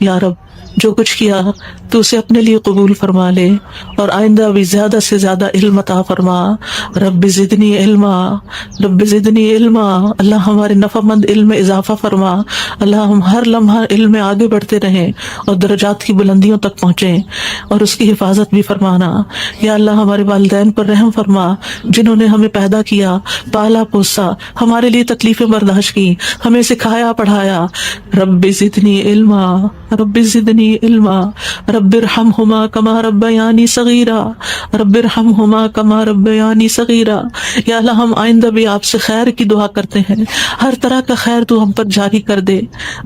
یا رب جو کچھ کیا تو اسے اپنے لیے قبول فرما لے، اور آئندہ بھی زیادہ سے زیادہ علم عطا فرما۔ رب زدنی علما، رب زدنی علما، اللہ ہمارے نفع مند علم میں اضافہ فرما۔ اللہ ہم ہر لمحہ علم میں آگے بڑھتے رہیں اور درجات کی بلندیوں تک پہنچیں، اور اس کی حفاظت بھی فرمانا۔ یا اللہ ہمارے والدین پر رحم فرما، جنہوں نے ہمیں پیدا کیا، پالا پوسا، ہمارے لیے تکلیفیں برداشت کی، ہمیں سکھایا پڑھایا۔ رب زدنی علما، رب زدنی علما، رب ارحمہما کما ربیانی صغیرا، رب ارحمہما کما ربیانی صغیرا۔ یا اللہ ہم آئندہ بھی آپ سے خیر کی دعا کرتے ہیں، ہر طرح کا خیر تو ہم پر جاری کر دے۔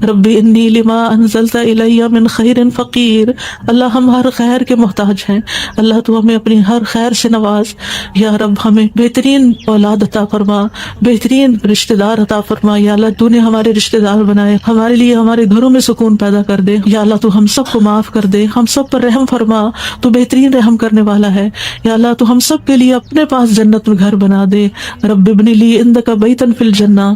رب انی لما انزلت الی من خیر فقیر، اللہ ہم ہر خیر کے محتاج ہیں، اللہ تو ہمیں اپنی ہر خیر سے نواز۔ یا رب ہمیں بہترین اولاد عطا فرما، بہترین رشتہ دار عطا فرما۔ یا اللہ تو نے ہمارے رشتہ دار بنائے، ہمارے لیے ہمارے گھروں میں سکون پیدا کر دے۔ یا اللہ تو ہم سب کو معاف کر دے، ہم سب پر رحم فرما، تو بہترین رحم کرنے والا ہے۔ یا اللہ تو ہم سب کے لیے اپنے پاس جنت میں گھر بنا دے۔ رب ابن لی عندک بیتا فی الجنہ،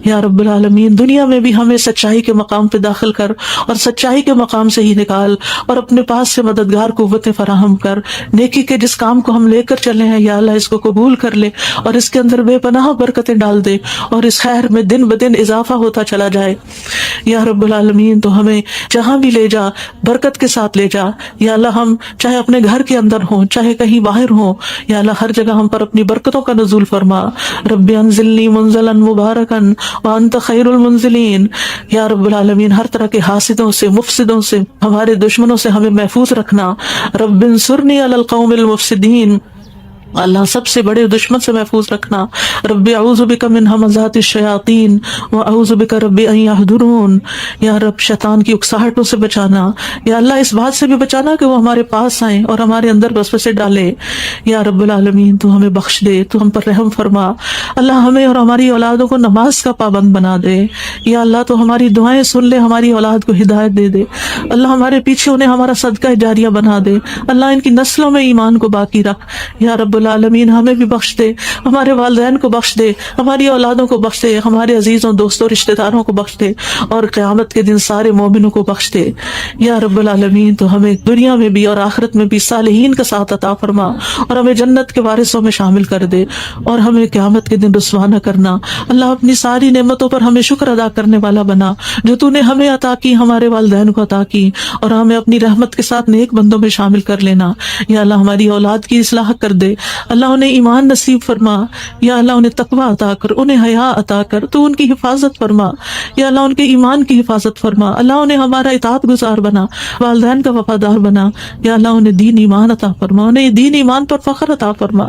یا رب العالمین دنیا میں بھی ہمیں سچائی کے مقام پہ داخل کر، اور سچائی کے مقام سے ہی نکال، اور اپنے پاس سے مددگار قوتیں فراہم کر۔ نیکی کے جس کام کو ہم لے کر چلے ہیں یا اللہ اس کو قبول کر لے، اور اس کے اندر بے پناہ برکتیں ڈال دے، اور اس خیر میں دن بدن اضافہ ہوتا چلا جائے۔ یا رب العالمین تو ہمیں جہاں بھی لے جا برکت کے ساتھ لے جا۔ یا اللہ ہم چاہے اپنے گھر کے اندر ہوں، چاہے کہیں باہر ہوں، یا اللہ ہر جگہ ہم پر اپنی برکتوں کا نزول فرما۔ رب انزلنی منزلا مبارکا وانت خیر المنزلین، یا رب العالمین ہر طرح کے حاسدوں سے، مفسدوں سے، ہمارے دشمنوں سے ہمیں محفوظ رکھنا۔ رب انصرنی علی القوم المفسدین، اللہ سب سے بڑے دشمن سے محفوظ رکھنا۔ رب اعوذ بک من ہمزات الشیاطین واعوذ بک رب ان یحضرون، یا رب شیطان کی اکساہٹوں سے بچانا، یا اللہ اس بات سے بھی بچانا کہ وہ ہمارے پاس آئیں اور ہمارے اندر وسوسے ڈالے۔ یا رب العالمین تو ہمیں بخش دے، تو ہم پر رحم فرما۔ اللہ ہمیں اور ہماری اولادوں کو نماز کا پابند بنا دے۔ یا اللہ تو ہماری دعائیں سن لے، ہماری اولاد کو ہدایت دے دے۔ اللہ ہمارے پیچھے انہیں ہمارا صدقہ جاریہ بنا دے، اللہ ان کی نسلوں میں ایمان کو باقی رکھ۔ یا رب العالمین ہمیں بھی بخش دے، ہمارے والدین کو بخش دے، ہماری اولادوں کو بخش دے، ہمارے عزیزوں دوستوں رشتہ داروں کو بخش دے، اور قیامت کے دن سارے مومنوں کو بخش دے۔ یا رب العالمین تو ہمیں دنیا میں بھی اور آخرت میں بھی صالحین کا ساتھ عطا فرما، اور ہمیں جنت کے وارثوں میں شامل کر دے، اور ہمیں قیامت کے دن رسوا نہ کرنا۔ اللہ اپنی ساری نعمتوں پر ہمیں شکر ادا کرنے والا بنا، جو تو نے ہمیں عطا کی، ہمارے والدین کو عطا کی، اور ہمیں اپنی رحمت کے ساتھ نیک بندوں میں شامل کر لینا۔ یا اللہ ہماری اولاد کی اصلاح کر دے، اللہ انہیں ایمان نصیب فرما۔ یا اللہ انہیں تقوی عطا کر، انہیں حیا عطا کر، تو ان کی حفاظت فرما۔ یا اللہ ان کے ایمان کی حفاظت فرما، اللہ انہیں ہمارا اطاعت گزار بنا، والدین کا وفادار بنا۔ یا اللہ انہیں دین ایمان عطا فرما، انہیں دین ایمان پر فخر عطا فرما۔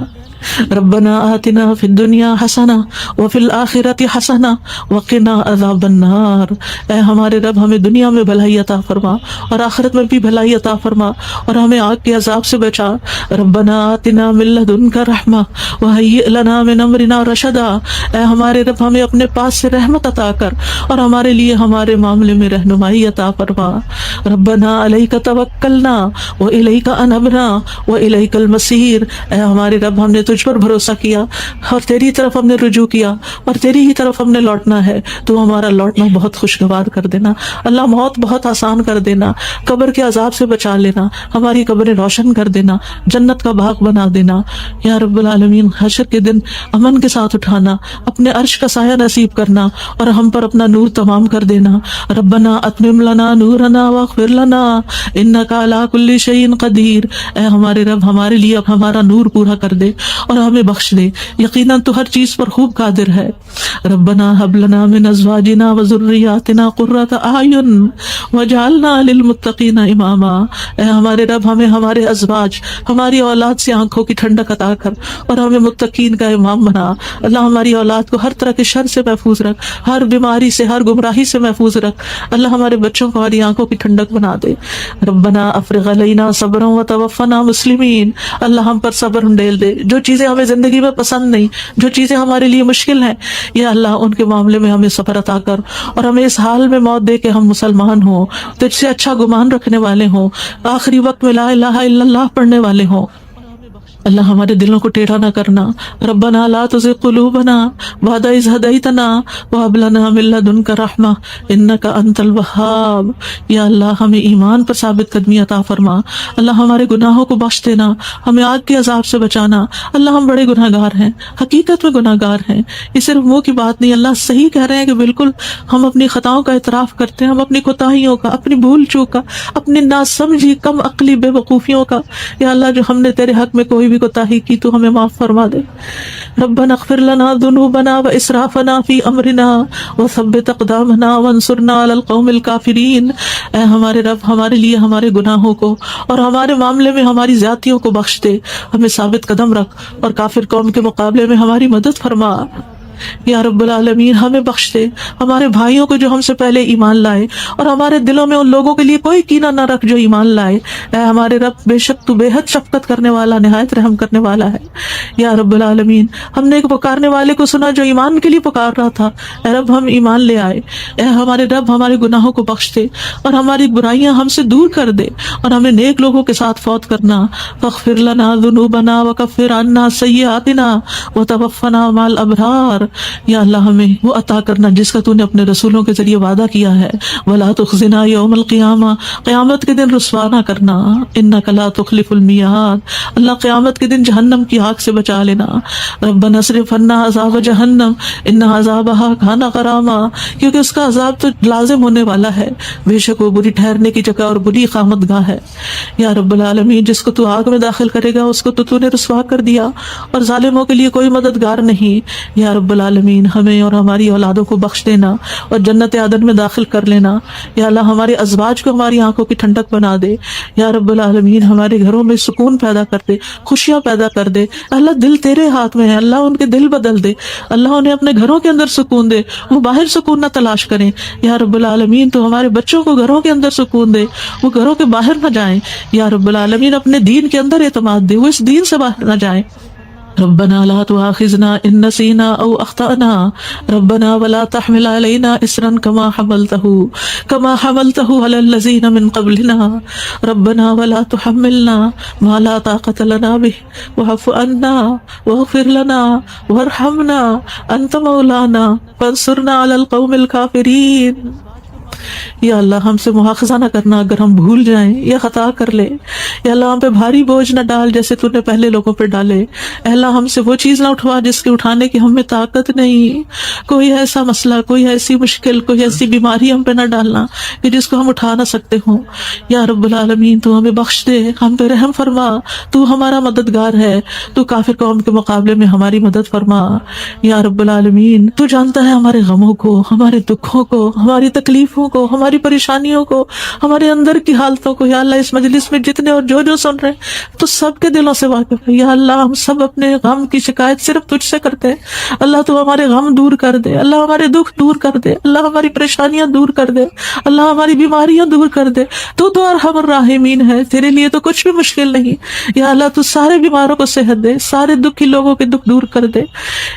ربنا آتنا فی الدنیا حسنہ وفی الآخرۃ حسنہ وقنا عذاب النار، اے ہمارے رب ہمیں دنیا میں بھلائی عطا فرما، اور آخرت میں بھی بھلائی عطا فرما، اور ہمیں آگ کے عذاب سے بچا۔ ربنا آتنا من لدنک رحمہ وہیئ لنا من امرنا رشدا، اے ہمارے رب ہمیں اپنے پاس سے رحمت عطا کر، اور ہمارے لیے ہمارے معاملے میں رہنمائی عطا فرما۔ ربنا علیک توکلنا والیک انبنا والیک المصیر، اے ہمارے رب ہم نے تجھ پر بھروسہ کیا، اور تیری طرف ہم نے رجوع کیا، اور تیری ہی طرف ہم نے لوٹنا ہے، تو ہمارا لوٹنا بہت خوشگوار کر دینا۔ اللہ موت بہت آسان کر دینا، قبر کے عذاب سے بچا لینا، ہماری قبریں روشن کر دینا، جنت کا باغ بنا دینا۔ یا رب العالمین حشر کے دن امن کے ساتھ اٹھانا، اپنے عرش کا سایہ نصیب کرنا، اور ہم پر اپنا نور تمام کر دینا۔ ربنا اتمم لنا نورنا واغفر لنا انک علی کل شیء قدیر، اے ہمارے رب ہمارے لیے اب ہمارا نور پورا کر دے، اور ہمیں بخش دے، یقیناً تو ہر چیز پر خوب قادر ہے۔ ربنا هب لنا من ازواجنا وذرياتنا قرة اعین واجعلنا للمتقین اماما، اے ہمارے رب ہمیں ہمارے ازواج، ہماری اولاد سے آنکھوں کی ٹھنڈک عطا کر، اور ہمیں متقین کا امام بنا۔ اللہ ہماری اولاد کو ہر طرح کے شر سے محفوظ رکھ، ہر بیماری سے، ہر گمراہی سے محفوظ رکھ۔ اللہ ہمارے بچوں کو ہماری آنکھوں کی ٹھنڈک بنا دے۔ ربنا افرغ علینا صبرا وتوفنا مسلمین، اللہ ہم پر صبر ڈیل دے، جو چیزیں ہمیں زندگی میں پسند نہیں، جو چیزیں ہمارے لیے مشکل ہیں، یا اللہ ان کے معاملے میں ہمیں صبر عطا کر، اور ہمیں اس حال میں موت دے کہ ہم مسلمان ہوں، تجھ سے اچھا گمان رکھنے والے ہوں، آخری وقت میں لا الہ الا اللہ پڑھنے والے ہوں۔ اللہ ہمارے دلوں کو ٹیڑھا نہ کرنا. ربنا لا تزغ قلوبنا بعد إذ هديتنا وهب لنا من لدنك رحمة إنك أنت الوهاب. یا اللہ ہمیں ایمان پر ثابت قدمی عطا فرما. اللہ ہمارے گناہوں کو بخش دینا، ہمیں آگ کے عذاب سے بچانا. اللہ ہم بڑے گناہ گار ہیں، حقیقت میں گناہ گار ہیں، یہ صرف منہ کی بات نہیں. اللہ صحیح کہہ رہے ہیں کہ بالکل ہم اپنی خطاؤں کا اعتراف کرتے ہیں، ہم اپنی کوتاہیوں کا، اپنی بھول چوک کا، اپنی ناسمجھی کم عقلی بے وقوفیوں کا. یا اللہ جو ہم نے تیرے حق میں کوئی بھی کوتاہی کی تو ہمیں معاف فرما دے. ربنا اغفر لنا ذنوبنا واسرافنا فی امرنا وثبت اقدامنا وانصرنا علی القوم الکافرین. اے ہمارے رب ہمارے لیے ہمارے گناہوں کو اور ہمارے معاملے میں ہماری زیادتیوں کو بخش دے، ہمیں ثابت قدم رکھ اور کافر قوم کے مقابلے میں ہماری مدد فرما. یا رب العالمین ہمیں بخش دے، ہمارے بھائیوں کو جو ہم سے پہلے ایمان لائے، اور ہمارے دلوں میں ان لوگوں کے لیے کوئی کینہ نہ رکھ جو ایمان لائے. اے ہمارے رب بے شک تو بے حد شفقت کرنے والا، نہایت رحم کرنے والا ہے. یا رب العالمین ہم نے ایک پکارنے والے کو سنا جو ایمان کے لیے پکار رہا تھا. اے رب ہم ایمان لے آئے. اے ہمارے رب ہمارے گناہوں کو بخش دے اور ہماری برائیاں ہم سے دور کر دے اور ہمیں نیک لوگوں کے ساتھ فوت کرنا. فاغفر لنا ذنوبنا وکفر عنا سیئاتنا وتوفنا مع الابرار. یا اللہ ہمیں وہ عطا کرنا جس کا تو نے اپنے رسولوں کے ذریعے وعدہ کیا ہے. ولا تخزنا یوم القیامہ، قیامت کے دن رسوا نہ کرنا. انک لا تخلف المیعاد، اللہ قیامت کے دن جہنم کی آگ سے بچا لینا. ربنا اصرف عنا عذاب جہنم ان عذابها کان غراما، کیونکہ اس کا عذاب تو لازم ہونے والا ہے، بے شک وہ بری ٹھہرنے کی جگہ اور بری اقامت گاہ ہے. یا رب العالمین جس کو تو آگ میں داخل کرے گا اس کو تو نے رسوا کر دیا، اور ظالموں کے لیے کوئی مددگار نہیں. یا رب العالمین ہمیں اور ہماری اولادوں کو بخش دینا اور جنت عدن میں داخل کر لینا. یا اللہ ہمارے ازواج کو ہماری آنکھوں کی ٹھنڈک بنا دے. یا رب العالمین ہمارے گھروں میں سکون پیدا کر دے، خوشیاں پیدا کر دے. اللہ دل تیرے ہاتھ میں ہے، اللہ ان کے دل بدل دے، اللہ انہیں اپنے گھروں کے اندر سکون دے، وہ باہر سکون نہ تلاش کریں. یا رب العالمین تو ہمارے بچوں کو گھروں کے اندر سکون دے، وہ گھروں کے باہر نہ جائیں. یا رب العالمین اپنے دین کے اندر اعتماد دے، وہ اس دین سے باہر نہ جائیں. ربنا لا تؤاخذنا ان نسينا او اخطأنا ربنا ولا تحمل علينا اصرا كما حملته على الذين من قبلنا ربنا ولا تحملنا ما لا طاقة لنا به واعف عنا واغفر لنا وارحمنا انت مولانا فانصرنا على القوم الكافرين. یا اللہ ہم سے مواخذہ نہ کرنا اگر ہم بھول جائیں یا خطا کر لیں. یا اللہ ہم پہ بھاری بوجھ نہ ڈال جیسے تو نے پہلے لوگوں پہ ڈالے. اے اللہ ہم سے وہ چیز نہ اٹھوا جس کے اٹھانے کی ہمیں طاقت نہیں. کوئی ایسا مسئلہ، کوئی ایسی مشکل، کوئی ایسی بیماری ہم پہ نہ ڈالنا کہ جس کو ہم اٹھا نہ سکتے ہوں. یا رب العالمین تو ہمیں بخش دے، ہم پہ رحم فرما، تو ہمارا مددگار ہے، تو کافر قوم کے مقابلے میں ہماری مدد فرما. یا رب العالمین تو جانتا ہے ہمارے غموں کو، ہمارے دکھوں کو، ہماری تکلیفوں کو، ہماری پریشانیوں کو، ہمارے اندر کی حالتوں کو. یا اللہ اس مجلس میں جتنے اور جو سن رہے ہیں تو سب کے دلوں سے واقف ہے. یا اللہ ہم سب اپنے غم کی شکایت صرف تجھ سے کرتے ہیں. اللہ تو ہمارے غم دور کر دے، اللہ ہمارے دکھ دور کر دے، اللہ ہماری پریشانیاں دور کر دے، اللہ ہماری بیماریاں دور کر دے. تو ارحم الراحمین ہے، تیرے لیے تو کچھ بھی مشکل نہیں. یا اللہ تو سارے بیماروں کو صحت دے، سارے دکھی لوگوں کے دکھ دور کر دے.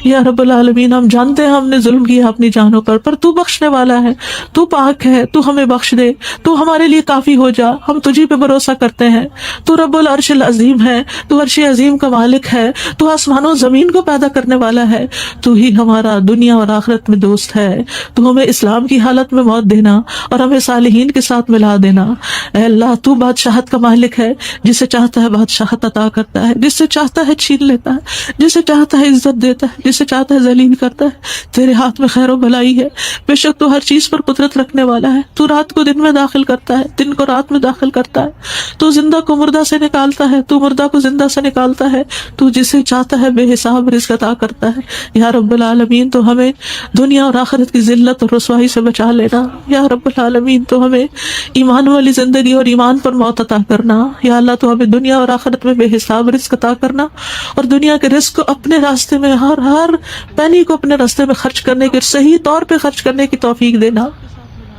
یا رب العالمین ہم جانتے ہیں ہم نے ظلم کیا اپنی جانوں پر تو بخشنے والا ہے، تو پاک ہے، تو ہمیں بخش دے، تو ہمارے لیے کافی ہو جا. ہم تجھی پہ بھروسہ کرتے ہیں، تو رب العرش العظیم ہے، تو عرش عظیم کا مالک ہے، تو آسمانوں زمین کو پیدا کرنے والا ہے. تو ہی ہمارا دنیا اور آخرت میں دوست ہے. تو ہمیں اسلام کی حالت میں موت دینا اور ہمیں صالحین کے ساتھ ملا دینا. اے اللہ تو بادشاہت کا مالک ہے، جسے چاہتا ہے بادشاہت عطا کرتا ہے، جس سے چاہتا ہے چھین لیتا ہے، جسے چاہتا ہے عزت دیتا ہے، جسے چاہتا ہے ذلیل کرتا ہے. تیرے ہاتھ میں خیر و بھلائی ہے، بے شک تو ہر چیز پر قدرت رکھنے والا ہے. تو رات کو دن میں داخل کرتا ہے، دن کو رات میں داخل کرتا ہے. تو زندہ کو مردہ سے نکالتا ہے، تو مردہ کو زندہ سے نکالتا ہے. تو جسے چاہتا ہے بے حساب رزق عطا کرتا ہے. یا رب العالمین تو ہمیں دنیا اور آخرت کی ذلت اور رسوائی سے بچا لینا. یا رب العالمین تو ہمیں ایمان والی زندگی اور ایمان پر موت عطا کرنا. یا اللہ تو ہمیں دنیا اور آخرت میں بے حساب رزق عطا کرنا، اور دنیا کے رزق کو اپنے راستے میں ہر پینی کو اپنے راستے میں خرچ کرنے کے، صحیح طور پہ خرچ کرنے کی توفیق دینا.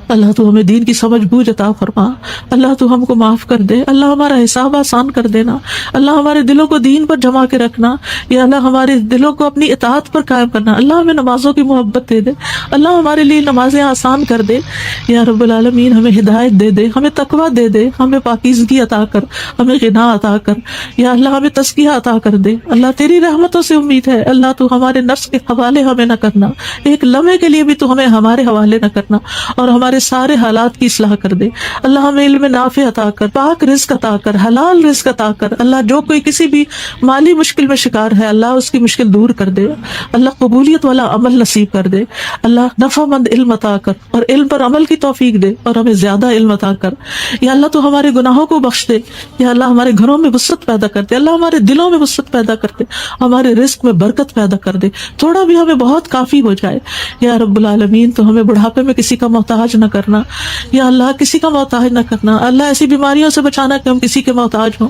اللہ تو ہمیں دین کی سمجھ بوجھ عطا فرما. اللہ تو ہم کو معاف کر دے. اللہ ہمارا حساب آسان کر دینا. اللہ ہمارے دلوں کو دین پر جما کے رکھنا. یا اللہ ہمارے دلوں کو اپنی اطاعت پر قائم کرنا. اللہ ہمیں نمازوں کی محبت دے دے. اللہ ہمارے لیے نمازیں آسان کر دے. یا رب العالمین ہمیں ہدایت دے دے, ہمیں تقویٰ دے دے, ہمیں پاکیزگی عطا کر, ہمیں غنا عطا کر. یا اللہ ہمیں تزکیہ عطا کر دے. اللہ تیری رحمتوں سے امید ہے. اللہ تو ہمارے نفس کے حوالے ہمیں نہ کرنا, ایک لمحے کے لیے بھی تو ہمیں ہمارے حوالے نہ کرنا, اور ہمارے سارے حالات کی اصلاح کر دے. اللہ ہمیں علم نافع عطا کر, پاک رزق عطا کر, حلال رزق عطا کر. اللہ جو کوئی کسی بھی مالی مشکل میں شکار ہے, اللہ اس کی مشکل دور کر دے. اللہ قبولیت والا عمل نصیب کر دے. اللہ نفع مند علم عطا کر, اور علم پر عمل کی توفیق دے, اور ہمیں زیادہ علم عطا کر. یا اللہ تو ہمارے گناہوں کو بخش دے. یا اللہ ہمارے گھروں میں وسعت پیدا کر دے. اللہ ہمارے دلوں میں وسعت پیدا کر دے, ہمارے رزق میں برکت پیدا کر دے. تھوڑا بھی ہمیں بہت کافی ہو جائے. یا رب العالمین تو ہمیں بڑھاپے میں کسی کا محتاج نہ کرنا. یا اللہ کسی کا محتاج نہ کرنا. اللہ ایسی بیماریوں سے بچانا کہ ہم کسی کے محتاج ہوں.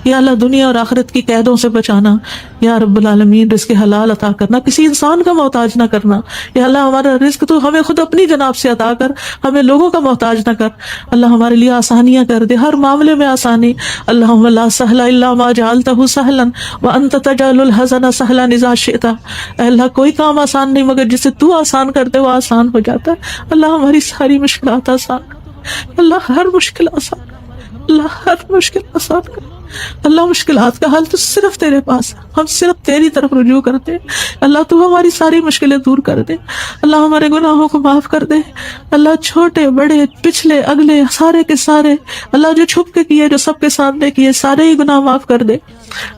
یا اللہ دنیا اور آخرت کی قیدوں سے بچانا. یا رب العالمین رزق حلال عطا کرنا, کسی انسان کا محتاج نہ کرنا. یا اللہ ہمارا رزق تو ہمیں خود اپنی جناب سے عطا کر, ہمیں لوگوں کا محتاج نہ کر. اللہ ہمارے لیے آسانیاں کر دے, ہر معاملے میں آسانی. اللہم لا سہل الا ما جعلتہ سہلا وانت تجعل الحزن سہلا اذا شئت. اے اللہ کوئی کام آسان نہیں مگر جسے تو آسان کر دے وہ آسان ہو جاتا ہے. اللہ ہماری ساری مشکلات آسان کر. اللہ ہر مشکل آسان کر. اللہ ہر مشکل آسان کر. اللہ مشکلات کا حل تو صرف تیرے پاس ہے, ہم صرف تیری طرف رجوع کرتے ہیں. اللہ تو ہماری ساری مشکلیں دور کر دے. اللہ ہمارے گناہوں کو معاف کر دے. اللہ چھوٹے بڑے پچھلے اگلے سارے کے سارے, اللہ جو چھپ کے کیے جو سب کے سامنے کیے سارے ہی گناہ معاف کر دے.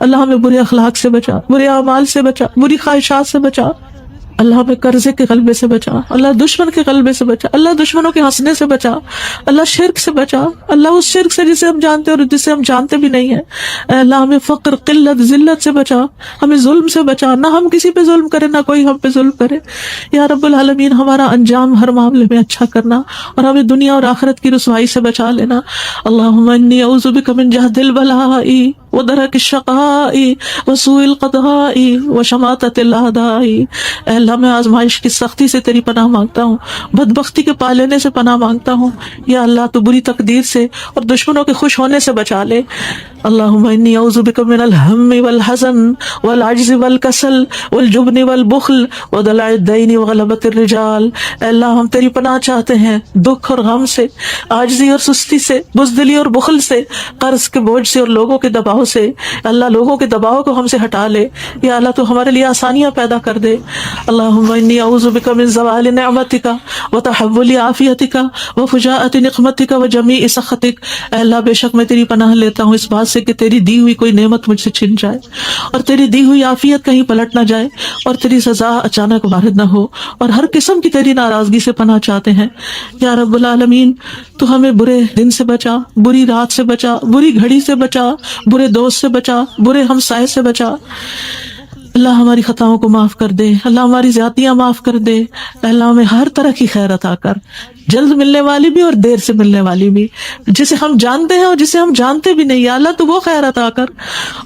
اللہ ہمیں برے اخلاق سے بچا, برے اعمال سے بچا, بری خواہشات سے بچا. اللہ ہمیں قرضے کے غلبے سے بچا. اللہ دشمن کے غلبے سے بچا. اللہ دشمنوں کے ہنسنے سے بچا. اللہ شرک سے بچا. اللہ اس شرک سے جسے ہم جانتے اور جسے ہم جانتے بھی نہیں ہیں. اے اللہ ہمیں فقر قلت ذلت سے بچا. ہمیں ظلم سے بچا, نہ ہم کسی پہ ظلم کرے نہ کوئی ہم پہ ظلم کرے. یا رب العالمین ہمارا انجام ہر معاملے میں اچھا کرنا, اور ہمیں دنیا اور آخرت کی رسوائی سے بچا لینا. اللہم انی اعوذ بک من جہد البلاء ودرک الشقاء وسوء القضاء وشماتۃ الاعداء. اے اللہ میں آزمائش کی سختی سے تیری پناہ مانگتا ہوں, بدبختی کے پا لینے سے پناہ مانگتا ہوں. یا اللہ تو بری تقدیر سے اور دشمنوں کے خوش ہونے سے بچا لے. اللہم انی اعوذ بک من الہم والحزن والعجز والکسل والجبن والبخل ودلع الدین وغلبۃ الرجال. اے اللہ ہم تیری پناہ چاہتے ہیں دکھ اور غم سے, عاجزی اور سستی سے, بزدلی اور بخل سے, قرض کے بوجھ سے اور لوگوں کے دباؤ سے. اللہ لوگوں کے دباؤ کو ہم سے ہٹا لے. یا اللہ تو ہمارے لیے آسانیاں پیدا کر دے. اللہم انی اعوذ بک من زوال نعمتک وتحول عافیتک وفجاءۃ نقمتک وجمیع سخطک. اے اللہ بے شک میں تیری پناہ لیتا ہوں اس بات سے کہ تیری دی ہوئی کوئی نعمت مجھ سے چھن جائے, اور تیری دی ہوئی عافیت کہیں پلٹ نہ جائے, اور تیری سزا اچانک وارد نہ ہو, اور ہر قسم کی تیری ناراضگی سے پناہ چاہتے ہیں. یا رب العالمین تو ہمیں برے دن سے بچا, بری رات سے بچا, بری گھڑی سے بچا, برے دوست سے بچا, برے ہمسائے سے بچا. اللہ ہماری خطاؤں کو معاف کر دے. اللہ ہماری زیادتیاں معاف کر دے. اللہ ہمیں ہر طرح کی خیر عطا کر, جلد ملنے والی بھی اور دیر سے ملنے والی بھی, جسے ہم جانتے ہیں اور جسے ہم جانتے بھی نہیں. یا اللہ تو وہ خیر عطا کر,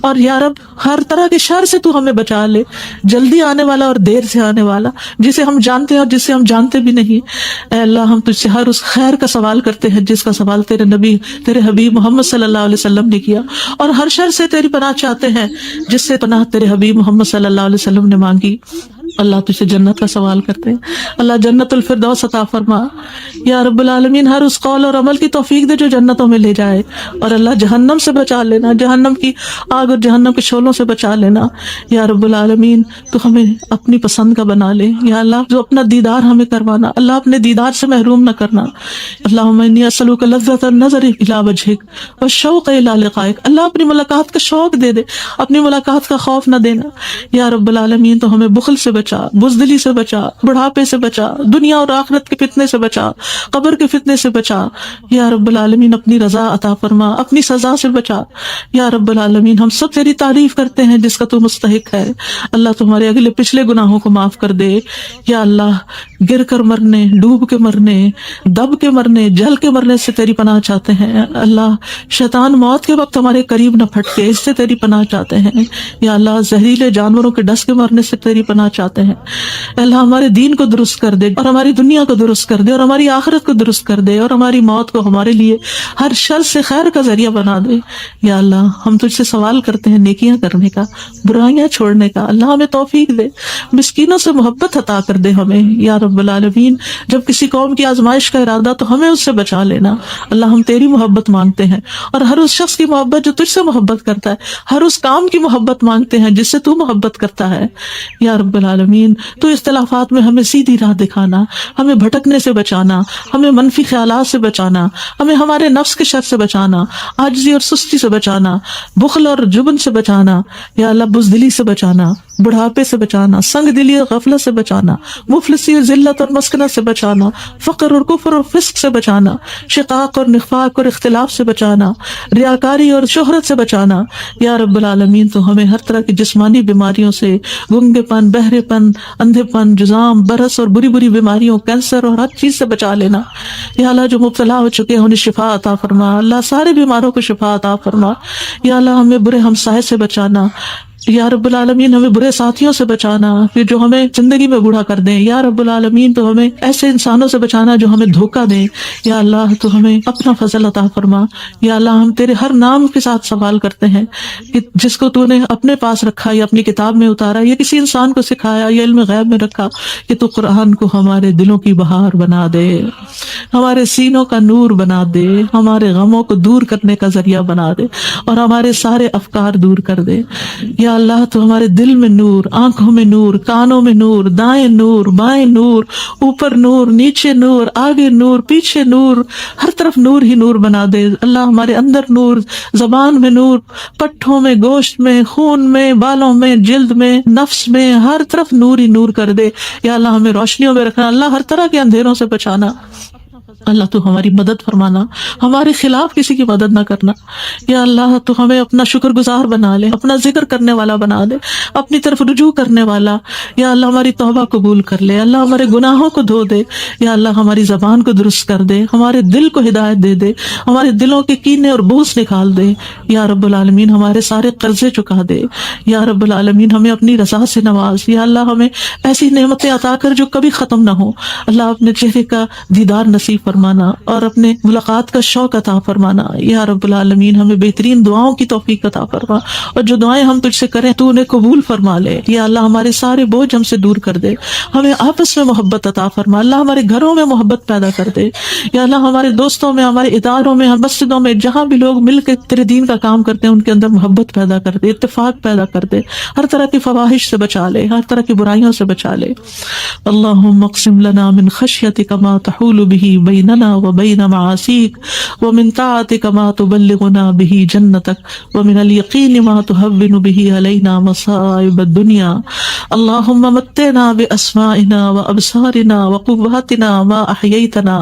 اور یا رب ہر طرح کے شر سے تو ہمیں بچا لے, جلدی آنے والا اور دیر سے آنے والا, جسے ہم جانتے ہیں اور جسے ہم جانتے بھی نہیں. اے اللہ ہم تجھ سے ہر اس خیر کا سوال کرتے ہیں جس کا سوال تیرے نبی تیرے حبیب محمد صلی اللہ علیہ وسلم نے کیا, اور ہر شر سے تیری پناہ چاہتے ہیں جس سے پناہ تیرے حبیب محمد صلی اللہ علیہ وسلم نے مانگی. اللہ تجھ سے جنت کا سوال کرتے ہیں. اللہ جنت الفردوس عطا فرما. یا رب العالمین ہر اس قول اور عمل کی توفیق دے جو جنتوں میں لے جائے, اور اللہ جہنم سے بچا لینا, جہنم کی آگ اور جہنم کے شعلوں سے بچا لینا. یا رب العالمین تو ہمیں اپنی پسند کا بنا لے. یا اللہ جو اپنا دیدار ہمیں کروانا, اللہ اپنے دیدار سے محروم نہ کرنا. اللہم انی اسألک لذۃ النظر الی وجہک والشوق الی لقائک. اللہ اپنی ملاقات کا شوق دے دے, اپنی ملاقات کا خوف نہ دینا. یا رب العالمین تو ہمیں بخل سے بچا, بزدلی سے بچا, بڑھاپے سے بچا, دنیا اور آخرت کے فتنے سے بچا, قبر کے فتنے سے بچا. یا رب العالمین اپنی رضا عطا فرما, اپنی سزا سے بچا. یا رب العالمین ہم سب تیری تعریف کرتے ہیں جس کا تو مستحق ہے. اللہ تمہارے اگلے پچھلے گناہوں کو معاف کر دے. یا اللہ گر کر مرنے, ڈوب کے مرنے, دب کے مرنے, جل کے مرنے سے تیری پناہ چاہتے ہیں. اللہ شیطان موت کے وقت ہمارے قریب نہ پھٹکے, اس سے تیری پناہ چاہتے ہیں. یا اللہ زہریلے جانوروں کے ڈس کے مرنے سے تیری پناہ چاہتے ہیں. کرتے ہیں. اللہ ہمارے دین کو درست کر دے اور ہماری دنیا کو درست کر دے اور ہماری آخرت کو درست کر دے اور ہماری موت کو ہمارے لیے ہر شر سے خیر کا ذریعہ بنا دے. یا اللہ ہم تجھ سے سوال کرتے ہیں نیکیاں کرنے کا، برائیاں چھوڑنے کا. اللہ ہمیں توفیق دے، مسکینوں سے محبت عطا کر دے ہمیں یا رب العالمین. جب کسی قوم کی آزمائش کا ارادہ تو ہمیں اس سے بچا لینا. اللہ ہم تیری محبت مانگتے ہیں اور ہر اس شخص کی محبت جو تجھ سے محبت کرتا ہے، ہر اس کام کی محبت مانگتے ہیں جس سے تو محبت کرتا ہے یا رب العالمین. تو اختلافات میں ہمیں سیدھی راہ دکھانا، ہمیں بھٹکنے سے بچانا، ہمیں منفی خیالات سے بچانا، ہمیں ہمارے نفس کے شر سے بچانا، عاجزی اور سستی سے بچانا، بخل اور جبن سے بچانا یا اللہ، بزدلی سے بچانا، بڑھاپے سے بچانا، سنگ دلی اور غفلت سے بچانا، مفلسی اور ذلت اور مسکنت سے بچانا، فقر اور کفر اور فسق سے بچانا، شقاق اور نفاق اور اختلاف سے بچانا، ریاکاری اور شہرت سے بچانا یا رب العالمین. تو ہمیں ہر طرح کی جسمانی بیماریوں سے، گنگے پن، بہرے پن، اندھے پن، جزام، برس اور بری بری بیماریوں، کینسر اور ہر چیز سے بچا لینا یا اللہ. جو مبتلا ہو چکے ہیں انہیں شفا عطا فرما اللہ، سارے بیماروں کو شفا عطا فرما یا اللہ. ہمیں برے ہمسائے سے بچانا یا رب العالمین، ہمیں برے ساتھیوں سے بچانا پھر جو ہمیں زندگی میں بوڑھا کر دیں یا رب العالمین. تو ہمیں ایسے انسانوں سے بچانا جو ہمیں دھوکہ دیں یا اللہ. تو ہمیں اپنا فضل عطا فرما یا اللہ. ہم تیرے ہر نام کے ساتھ سوال کرتے ہیں کہ جس کو تو نے اپنے پاس رکھا یا اپنی کتاب میں اتارا یا کسی انسان کو سکھایا یا علم غیب میں رکھا، کہ تو قرآن کو ہمارے دلوں کی بہار بنا دے، ہمارے سینوں کا نور بنا دے، ہمارے غموں کو دور کرنے کا ذریعہ بنا دے اور ہمارے سارے افکار دور کر دے یا اللہ. تو ہمارے دل میں نور، آنکھوں میں نور، کانوں میں نور، دائیں نور، بائیں نور، اوپر نور، نیچے نور، آگے نور، پیچھے نور، ہر طرف نور ہی نور بنا دے اللہ. ہمارے اندر نور، زبان میں نور، پٹھوں میں، گوشت میں، خون میں، بالوں میں، جلد میں، نفس میں، ہر طرف نور ہی نور کر دے یا اللہ. ہمیں روشنیوں میں رکھنا اللہ، ہر طرح کے اندھیروں سے بچانا اللہ. تو ہماری مدد فرمانا، ہمارے خلاف کسی کی مدد نہ کرنا یا اللہ. تو ہمیں اپنا شکر گزار بنا لے، اپنا ذکر کرنے والا بنا دے، اپنی طرف رجوع کرنے والا یا اللہ. ہماری توبہ قبول کر لے اللہ، ہمارے گناہوں کو دھو دے یا اللہ. ہماری زبان کو درست کر دے، ہمارے دل کو ہدایت دے دے، ہمارے دلوں کے کینے اور بغض نکال دے یا رب العالمین. ہمارے سارے قرضے چکا دے یا رب العالمین. ہمیں اپنی رضا سے نواز یا اللہ. ہمیں ایسی نعمتیں عطا کر جو کبھی ختم نہ ہو اللہ. اپنے چہرے کا دیدار نصیب فرمانا اور اپنے ملاقات کا شوق عطا فرمانا یا رب العالمین. ہمیں بہترین دعاؤں کی توفیق عطا فرما اور جو دعائیں ہم تجھ سے کریں تو انہیں قبول فرما لے یا اللہ. ہمارے سارے بوجھ ہم سے دور کر دے، ہمیں آپس میں محبت عطا فرما اللہ. ہمارے گھروں میں محبت پیدا کر دے یا اللہ. ہمارے دوستوں میں، ہمارے اداروں میں، مسجدوں میں، جہاں بھی لوگ مل کے تیرے دین کا کام کرتے ہیں ان کے اندر محبت پیدا کر دے، اتفاق پیدا کر دے، ہر طرح کی فواحش سے بچا لے، ہر طرح کی برائیوں سے بچا لے. اللہم اقسم لنا من خشیتک ما تحول به بیننا وبین معاصیک ومن طاعتک ما تبلغنا به جنتک ومن الیقین ما تهون به علینا مصائب الدنیا. اللہم متعنا باسمائنا وابصارنا وقواتنا ما احییتنا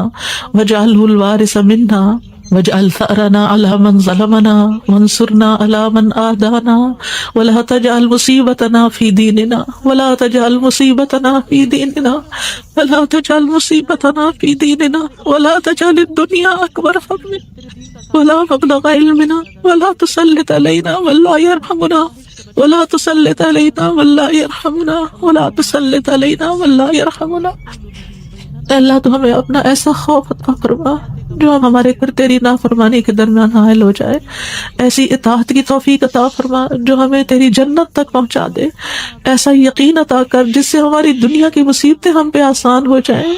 واجعله الوارث منا واجعل ثأرنا على من ظلمنا وانصرنا على من آذانا ولا تجعل مصيبتنا في ديننا ولا تجعل مصيبتنا في ديننا ولا تجعل مصيبتنا في ديننا ولا تجعل الدنيا أكبر همنا ولا مبلغ علمنا ولا تسلط علينا من لا يرحمنا ولا تسلط علينا من لا يرحمنا ولا تسلط علينا من لا يرحمنا. اللہ تو ہمیں اپنا ایسا خوف عطا فرما جو ہمارے گھر تیری نافرمانی کے درمیان حائل ہو جائے، ایسی اطاعت کی توفیق عطا فرما جو ہمیں تیری جنت تک پہنچا دے، ایسا یقین عطا کر جس سے ہماری دنیا کی مصیبتیں ہم پہ آسان ہو جائیں.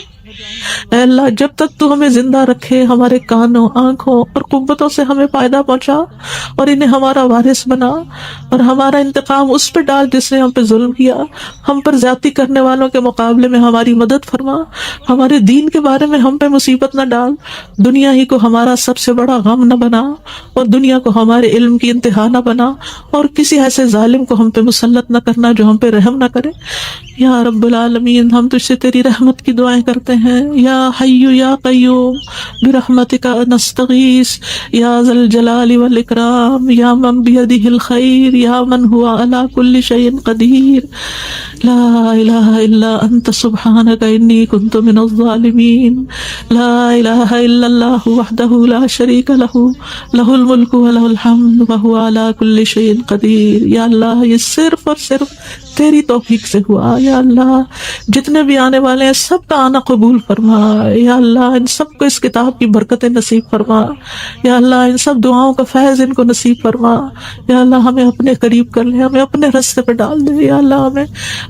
اے اللہ جب تک تو ہمیں زندہ رکھے ہمارے کانوں، آنکھوں اور قوتوں سے ہمیں فائدہ پہنچا اور انہیں ہمارا وارث بنا اور ہمارا انتقام اس پہ ڈال جس نے ہم پہ ظلم کیا. ہم پر زیادتی کرنے والوں کے مقابلے میں ہماری مدد فرما، ہمارے دین کے بارے میں ہم پہ مصیبت نہ ڈال، دنیا ہی کو ہمارا سب سے بڑا غم نہ بنا اور دنیا کو ہمارے علم کی انتہا نہ بنا اور کسی ایسے ظالم کو ہم پہ مسلط نہ کرنا جو ہم پہ رحم نہ کرے. یا رب العالمین ہم تجھ سے تیری رحمت کی دعائیں کرتے ہیں ہیں یا حی یا قیوم برحمتک نستغیث یا ذا الجلال والاکرام یا من بیدہ الخیر یا من ہوا علی کل شیء قدیر لا الہ الا انت سبحانک انی کنت من الظالمین لا الہ الا اللہ وحدہ لا شریک لہ لہ الملک ولہ الحمد وہو علی کل شیء قدیر. یا اللہ یہ صرف اور صرف تیری توفیق سے ہوا. یا اللہ جتنے بھی آنے والے ہیں سب کا آنا قبول فرما. یا اللہ ان سب کو اس کتاب کی برکتیں نصیب فرما. یا اللہ ان سب دعاؤں کا فیض ان کو نصیب فرما. یا اللہ ہمیں اپنے قریب کر لے, ہمیں اپنے راستے پہ ڈال دے. یا اللہ ہمیں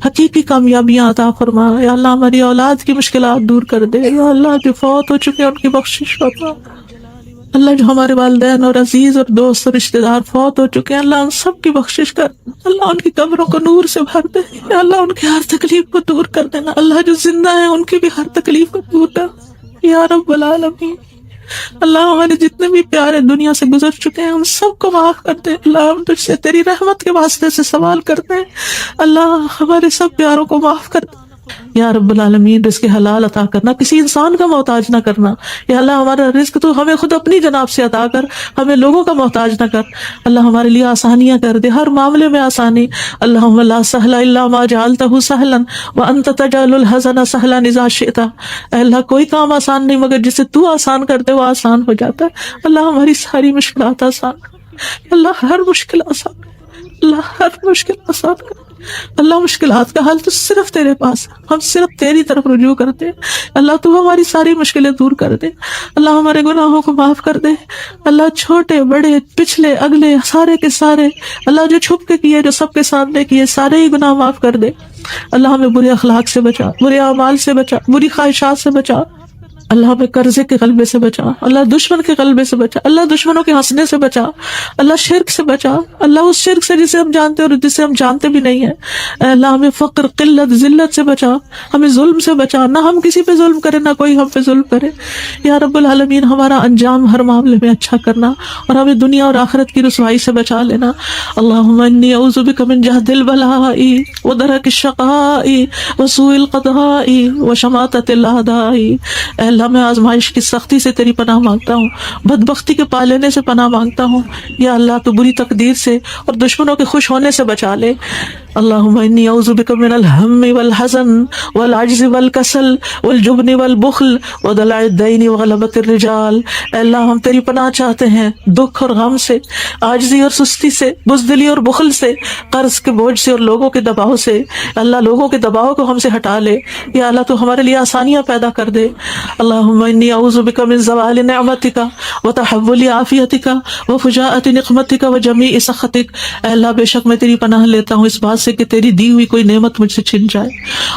حقیقی کامیابیاں عطا فرما. یا اللہ ہماری اولاد کی مشکلات دور کر دے. یا اللہ جو فوت ہو چکے ہیں ان کی بخشش فرما. اللہ جو ہمارے والدین اور عزیز اور دوست اور رشتہ دار فوت ہو چکے ہیں اللہ ان سب کی بخشش کر. اللہ ان کی قبروں کو نور سے بھر دے. یا اللہ ان کی ہر تکلیف کو دور کر دینا. اللہ جو زندہ ہیں ان کی بھی ہر تکلیف کو دور کر. یا رب العالمین اللہ ہمارے جتنے بھی پیارے دنیا سے گزر چکے ہیں ان سب کو معاف کر دے. اللہ ہم تجھ سے تیری رحمت کے واسطے سے سوال کرتے ہیں. اللہ ہمارے سب پیاروں کو معاف کر دے. یا رب العالمین رزق حلال عطا کرنا, کسی انسان کا محتاج نہ کرنا. یا اللہ ہمارا رزق تو ہمیں خود اپنی جناب سے عطا کر, ہمیں لوگوں کا محتاج نہ کر. اللہ ہمارے لیے آسانیاں کر دے, ہر معاملے میں آسانی. اللہم لا سہل الا ما جعلتہ سہلا وانت تجعل الحزن سہلا اذا شئت. اے اللہ کوئی کام آسان نہیں مگر جسے تو آسان کر دے وہ آسان ہو جاتا ہے. اللہ ہماری ساری مشکلات آسان کر. اللہ ہر مشکل آسان کر. اللہ ہر مشکل آسان کر. اللہ مشکلات کا حل تو صرف تیرے پاس ہے, ہم صرف تیری طرف رجوع کرتے ہیں. اللہ تو ہماری ساری مشکلیں دور کر دے. اللہ ہمارے گناہوں کو معاف کر دے. اللہ چھوٹے بڑے پچھلے اگلے سارے کے سارے اللہ جو چھپ کے کیے جو سب کے سامنے کیے سارے ہی گناہ معاف کر دے. اللہ ہمیں برے اخلاق سے بچا, برے اعمال سے بچا, بری خواہشات سے بچا. اللہ ہمیں قرضے کے غلبے سے بچا. اللہ دشمن کے غلبے سے بچا. اللہ دشمنوں کے ہنسنے سے بچا. اللہ شرک سے بچا. اللہ اس شرک سے جسے ہم جانتے اور جسے ہم جانتے بھی نہیں ہیں. اللہ ہمیں فقر قلت ذلت سے بچا. ہمیں ظلم سے بچا, نہ ہم کسی پہ ظلم کرے نہ کوئی ہم پہ ظلم کرے. یا رب العالمین ہمارا انجام ہر معاملے میں اچھا کرنا اور ہمیں دنیا اور آخرت کی رسوائی سے بچا لینا. اللہم انی اعوذ بک من جہد البلاء ودرک الشقاء وسوء القضاء وشماتۃ الاعداء. اللہ میں آزمائش کی سختی سے تیری پناہ مانگتا ہوں, بدبختی کے پا لینے سے پناہ مانگتا ہوں. یا اللہ تو بری تقدیر سے اور دشمنوں کے خوش ہونے سے بچا لے. اللہم انی اعوذ بک من الہم والحزن والعجز والکسل والجبن والبخل ودلع الدین وغلبۃ الرجال. اے اللہ ہم تیری پناہ چاہتے ہیں دکھ اور غم سے, عاجزی اور سستی سے, بزدلی اور بخل سے, قرض کے بوجھ سے اور لوگوں کے دباؤ سے. اللہ لوگوں کے دباؤ کو ہم سے ہٹا لے. یا اللہ تو ہمارے لیے آسانیاں پیدا کر دے. اللہم انی اعوذ بک من زوال نعمتک وتحول عافیتک وفجاءۃ نقمتک وجمیع سخطک. اے اللہ بے شک میں تیری پناہ لیتا ہوں اس بات سے کہ تیری دی ہوئی کوئی نعمت مجھ سے چھن جائے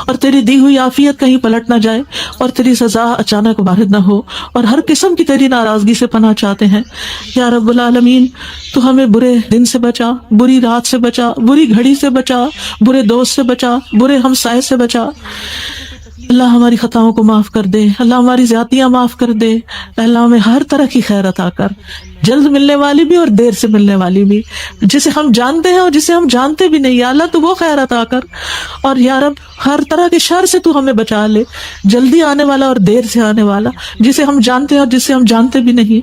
اور تیری دی ہوئی عافیت کہیں پلٹ نہ جائے اور تیری سزا اچانک وارد نہ ہو, اور ہر قسم کی تیری ناراضگی سے پناہ چاہتے ہیں. یا رب العالمین تو ہمیں برے دن سے بچا, بری رات سے بچا, بری گھڑی سے بچا, برے دوست سے بچا, برے ہمسائے سے بچا. اللہ ہماری خطاؤں کو معاف کر دے. اللہ ہماری زیادتیاں معاف کر دے. اللہ ہمیں ہر طرح کی خیر عطا کر, جلد ملنے والی بھی اور دیر سے ملنے والی بھی, جسے ہم جانتے ہیں اور جسے ہم جانتے بھی نہیں. یا اللہ تو وہ خیر عطا کر, اور یا رب ہر طرح کے شر سے تو ہمیں بچا لے, جلدی آنے والا اور دیر سے آنے والا, جسے ہم جانتے ہیں اور جسے ہم جانتے بھی نہیں.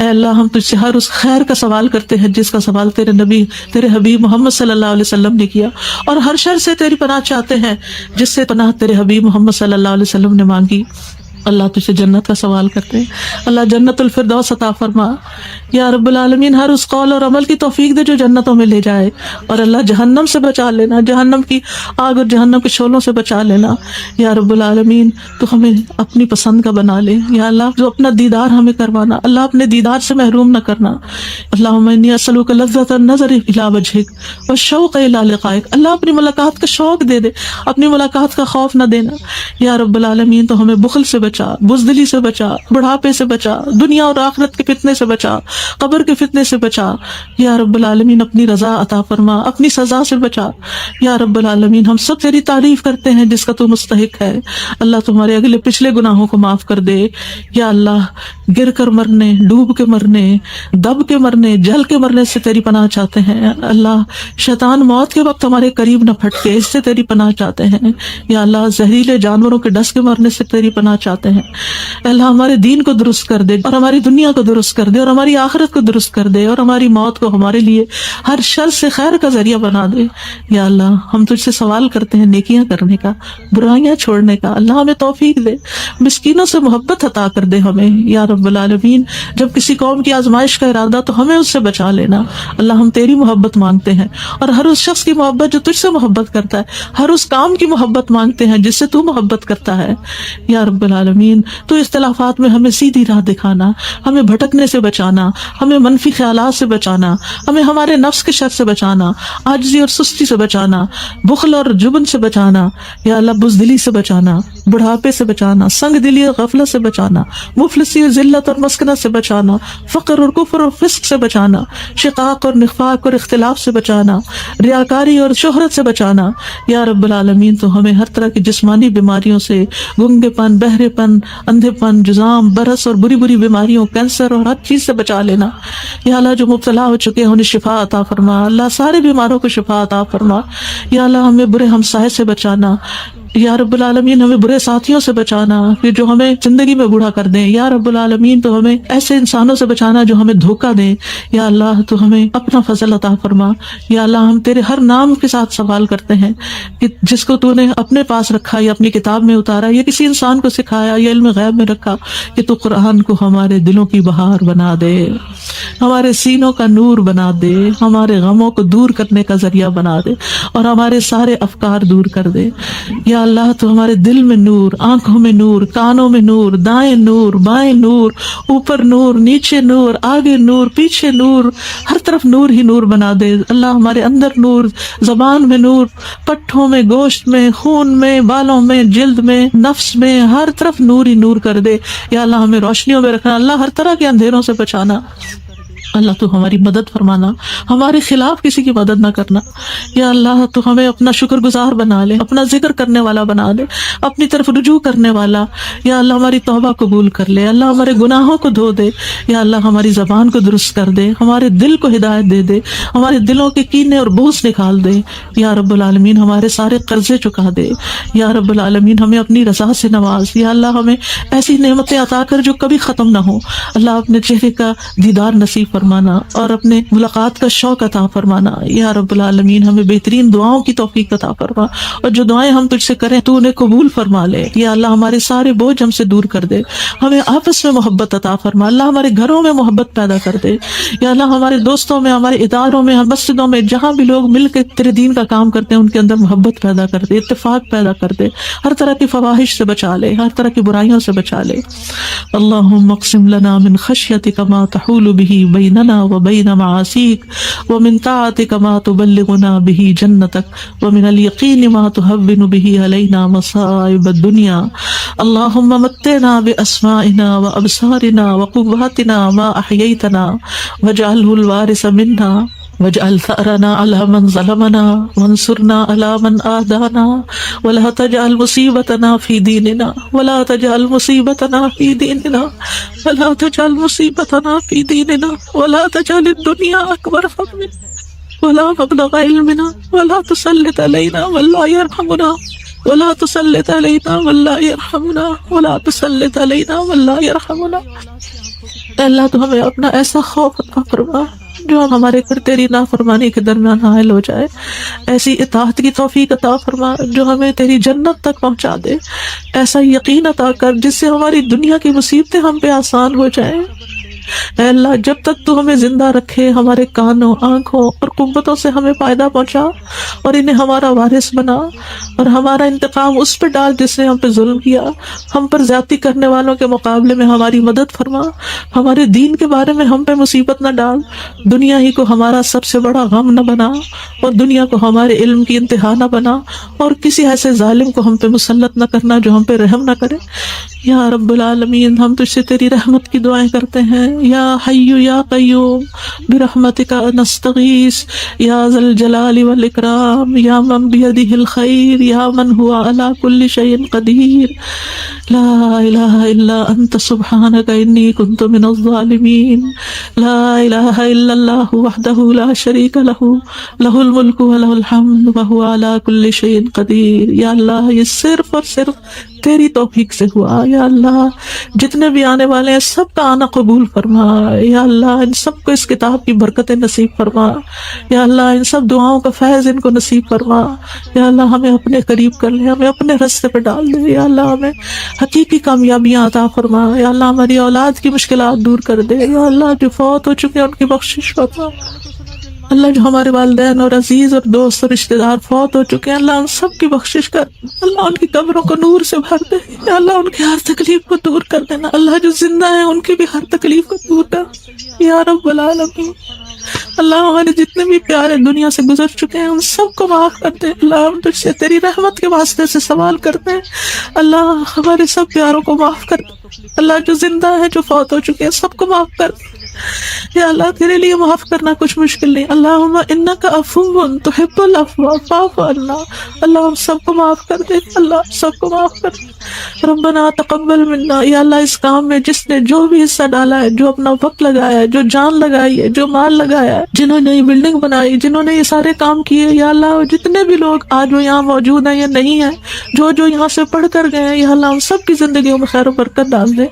اے اللہ ہم تجھ سے ہر اس خیر کا سوال کرتے ہیں جس کا سوال تیرے نبی تیرے حبیب محمد صلی اللہ علیہ وسلم نے کیا, اور ہر شر سے تیری پناہ چاہتے ہیں جس سے پناہ تیرے حبیب محمد صلی اللہ علیہ وسلم نے مانگی. اللہ تجھ سے جنت کا سوال کرتے ہیں. اللہ جنت الفردوس عطا فرما. یا رب العالمین ہر اس قول اور عمل کی توفیق دے جو جنتوں میں لے جائے, اور اللہ جہنم سے بچا لینا, جہنم کی آگ اور جہنم کے شعلوں سے بچا لینا. یا رب العالمین تو ہمیں اپنی پسند کا بنا لے. یا اللہ جو اپنا دیدار ہمیں کروانا, اللہ اپنے دیدار سے محروم نہ کرنا. اللہم انی اسألک لذۃ النظر الی وجہک والشوق الی لقائک. اللہ اپنی ملاقات کا شوق دے دے, اپنی ملاقات کا خوف نہ دینا. یا رب العالمین تو ہمیں بخل سے بچا, بزدلی سے بچا, بڑھاپے سے بچا, دنیا اور آخرت کے فتنے سے بچا, قبر کے فتنے سے بچا یا رب العالمین، اپنی رضا عطا فرما، اپنی سزا سے بچا یا رب العالمین۔ ہم سب تیری تعریف کرتے ہیں جس کا تو مستحق ہے۔ اللہ تمہارے اگلے پچھلے گناہوں کو معاف کر دے یا اللہ۔ گر کر مرنے، ڈوب کے مرنے، دب کے مرنے، جل کے مرنے سے تیری پناہ چاہتے ہیں اللہ۔ شیطان موت کے وقت ہمارے قریب نہ پھٹکے، اس سے تیری پناہ چاہتے ہیں یا اللہ۔ زہریلے جانوروں کے ڈس کے مرنے سے تیری پناہ چاہتے ہیں اللہ۔ ہمارے دین کو درست کر دے اور ہماری دنیا کو درست کر دے اور ہماری آخرت کو درست کر دے اور ہماری موت کو ہمارے لیے ہر شر سے خیر کا ذریعہ بنا دے یا اللہ۔ ہم تجھ سے سوال کرتے ہیں نیکیاں کرنے کا، برائیاں چھوڑنے کا، اللہ ہمیں توفیق دے۔ مسکینوں سے محبت عطا کر دے ہمیں یا رب العالمین۔ جب کسی قوم کی آزمائش کا ارادہ تو ہمیں اس سے بچا لینا اللہ۔ ہم تیری محبت مانگتے ہیں اور ہر اس شخص کی محبت جو تجھ سے محبت کرتا ہے، ہر اس کام کی محبت مانگتے ہیں جس سے تو محبت کرتا ہے یا رب العالمین۔ تو اختلافات میں ہمیں سیدھی راہ دکھانا، ہمیں بھٹکنے سے بچانا، ہمیں منفی خیالات سے بچانا، ہمیں ہمارے نفس کے شر سے بچانا، عاجزی اور سستی سے بچانا، بخل اور جبن سے بچانا یا اللہ، بزدلی سے بچانا، بڑھاپے سے بچانا، سنگ دلی اور غفلت سے بچانا، مفلسی اور ذلت اور مسکنت سے بچانا، فقر اور کفر اور فسق سے بچانا، شقاق اور نفاق اور اختلاف سے بچانا، ریاکاری اور شہرت سے بچانا یا رب العالمین۔ تو ہمیں ہر طرح کی جسمانی بیماریوں سے، گنگے پن، بہرے پن، اندھے پن، جزام، برس اور بری بری بیماریوں، کینسر اور ہر چیز سے بچا لینا یا اللہ۔ جو مبتلا ہو چکے ہیں انہیں شفا عطا فرما اللہ، سارے بیماروں کو شفا عطا فرما یا اللہ۔ ہمیں برے ہمسائے سے بچانا یا رب العالمین، ہمیں برے ساتھیوں سے بچانا کہ جو ہمیں زندگی میں بوڑھا کر دیں یا رب العالمین۔ تو ہمیں ایسے انسانوں سے بچانا جو ہمیں دھوکہ دیں یا اللہ۔ تو ہمیں اپنا فضل عطا فرما یا اللہ۔ ہم تیرے ہر نام کے ساتھ سوال کرتے ہیں کہ جس کو تو نے اپنے پاس رکھا یا اپنی کتاب میں اتارا یا کسی انسان کو سکھایا یا علم غیب میں رکھا، کہ تو قرآن کو ہمارے دلوں کی بہار بنا دے، ہمارے سینوں کا نور بنا دے، ہمارے غموں کو دور کرنے کا ذریعہ بنا دے اور ہمارے سارے افکار دور کر دے یا اللہ۔ تو ہمارے دل میں نور، آنکھوں میں نور، کانوں میں نور، دائیں نور، بائیں نور، اوپر نور، نیچے نور، آگے نور، پیچھے نور، ہر طرف نور ہی نور بنا دے اللہ۔ ہمارے اندر نور، زبان میں نور، پٹھوں میں، گوشت میں، خون میں، بالوں میں، جلد میں، نفس میں، ہر طرف نور ہی نور کر دے یا اللہ۔ ہمیں روشنیوں میں رکھنا اللہ، ہر طرح کے اندھیروں سے بچانا اللہ۔ تو ہماری مدد فرمانا، ہمارے خلاف کسی کی مدد نہ کرنا یا اللہ۔ تو ہمیں اپنا شکر گزار بنا لے، اپنا ذکر کرنے والا بنا لے، اپنی طرف رجوع کرنے والا یا اللہ۔ ہماری توبہ قبول کر لے اللہ، ہمارے گناہوں کو دھو دے یا اللہ۔ ہماری زبان کو درست کر دے، ہمارے دل کو ہدایت دے دے، ہمارے دلوں کے کینے اور بغض نکال دے یا رب العالمین۔ ہمارے سارے قرضے چکا دے یا رب العالمین۔ ہمیں اپنی رضا سے نواز یا اللہ۔ ہمیں ایسی نعمتیں عطا کر جو کبھی ختم نہ ہو اللہ۔ اپنے چہرے کا دیدار نصیب فرمانا اور اپنے ملاقات کا شوق عطا فرمانا یا رب العالمین۔ ہمیں بہترین دعاؤں کی توفیق عطا فرما اور جو دعائیں ہم تجھ سے کریں تو انہیں قبول فرما لے یا اللہ۔ ہمارے سارے بوجھ ہم سے دور کر دے، ہمیں آپس میں محبت عطا فرما اللہ۔ ہمارے گھروں میں محبت پیدا کر دے یا اللہ۔ ہمارے دوستوں میں، ہمارے اداروں میں، مسجدوں میں، جہاں بھی لوگ مل کے تیرے دین کا کام کرتے ہیں ان کے اندر محبت پیدا کر دے، اتفاق پیدا کر دے، ہر طرح کی فواحش سے بچا لے، ہر طرح کی برائیوں سے بچا لے۔ اللہم اقسم لنا من خشیتک ما تحول به بیننا وبین معاصیک ومن طاعتک ما تبلغنا به جنتک ومن الیقین ما تهون به علینا مصائب الدنیا۔ اللہم متعنا باسمائنا وابصارنا وقواتنا ما احییتنا واجعله الوارث منا واجعل ثأرنا على من ظلمنا وانصرنا على من آذانا ولا تجعل مصيبتنا في ديننا ولا تجعل مصيبتنا في ديننا ولا تجعل مصيبتنا في ديننا ولا تجعل الدنيا أكبر همنا ولا مبلغ علمنا ولا تسلط علينا من لا يرحمنا ولا تسلط علينا من لا يرحمنا ولا تسلط علينا من لا يرحمنا۔ اللہ تو ہمیں اپنا ایسا خوف عطا فرما جو ہمارے گھر تیری نافرمانی کے درمیان حائل ہو جائے، ایسی اطاعت کی توفیق عطا فرما جو ہمیں تیری جنت تک پہنچا دے، ایسا یقین عطا کر جس سے ہماری دنیا کی مصیبتیں ہم پہ آسان ہو جائیں۔ اے اللہ جب تک تو ہمیں زندہ رکھے ہمارے کانوں، آنکھوں اور قوتوں سے ہمیں فائدہ پہنچا اور انہیں ہمارا وارث بنا اور ہمارا انتقام اس پہ ڈال جس نے ہم پہ ظلم کیا، ہم پر زیادتی کرنے والوں کے مقابلے میں ہماری مدد فرما، ہمارے دین کے بارے میں ہم پہ مصیبت نہ ڈال، دنیا ہی کو ہمارا سب سے بڑا غم نہ بنا اور دنیا کو ہمارے علم کی انتہا نہ بنا اور کسی ایسے ظالم کو ہم پہ مسلط نہ کرنا جو ہم پہ رحم نہ کرے یا رب العالمین ہم تجھ سے تیری رحمت کی دعائیں کرتے ہیں. یا حی یا قیوم برحمتک نستغیث یا ذا الجلال والاکرام یا من بیدہ الخیر یا من هو علی کل شیء قدیر. لا الہ الا انت سبحانک انی کنت من الظالمین. لا الہ الا اللہ وحدہ لا شریک لہ لہ الملک ولہ الحمد وہو علی کل شیء قدیر. یا اللہ یہ صرف اور صرف تیری توفیق سے ہوا. یا اللہ جتنے بھی آنے والے ہیں سب کا آنا قبول فرما. یا اللہ ان سب کو اس کتاب کی برکتیں نصیب فرما. یا اللہ ان سب دعاؤں کا فیض ان کو نصیب فرما. یا اللہ ہمیں اپنے قریب کر لے, ہمیں اپنے راستے پہ ڈال دے. یا اللہ ہمیں حقیقی کامیابیاں عطا فرما. یا اللہ ہماری اولاد کی مشکلات دور کر دے. یا اللہ جو فوت ہو چکے ہیں ان کی بخشش فرما. اللہ جو ہمارے والدین اور عزیز اور دوست اور رشتہ دار فوت ہو چکے ہیں اللہ ان سب کی بخشش کر. اللہ ان کی قبروں کو نور سے بھر دے. یا اللہ ان کی ہر تکلیف کو دور کر دینا. اللہ جو زندہ ہیں ان کی بھی ہر تکلیف کو دور کر. یا رب العالمین اللہ ہمارے جتنے بھی پیارے دنیا سے گزر چکے ہیں ان سب کو معاف کر دے. اللہ ہم تجھ سے تیری رحمت کے واسطے سے سوال کرتے ہیں. اللہ ہمارے سب پیاروں کو معاف کر دے. اللہ جو زندہ ہے جو فوت ہو چکے ہیں سب کو معاف کر دے. یا اللہ تیرے لیے معاف کرنا کچھ مشکل نہیں. اللہم انک عفو تحب العفو فاعف عنا. اللہ ہم سب کو معاف کر دے. اللہ سب کو معاف کر دے. ربنا تقبل منا. یا اللہ اس کام میں جس نے جو بھی حصہ ڈالا ہے, جو اپنا وقت لگایا ہے, جو جان لگائی ہے, جو مال لگایا ہے, جنہوں نے یہ بلڈنگ بنائی, جنہوں نے یہ سارے کام کیے, یا اللہ جتنے بھی لوگ آج وہ یہاں موجود ہیں یا نہیں ہیں, جو یہاں سے پڑھ کر گئے ہیں, یا اللہ ہم سب کی زندگیوں میں خیر و برکت ڈال دے.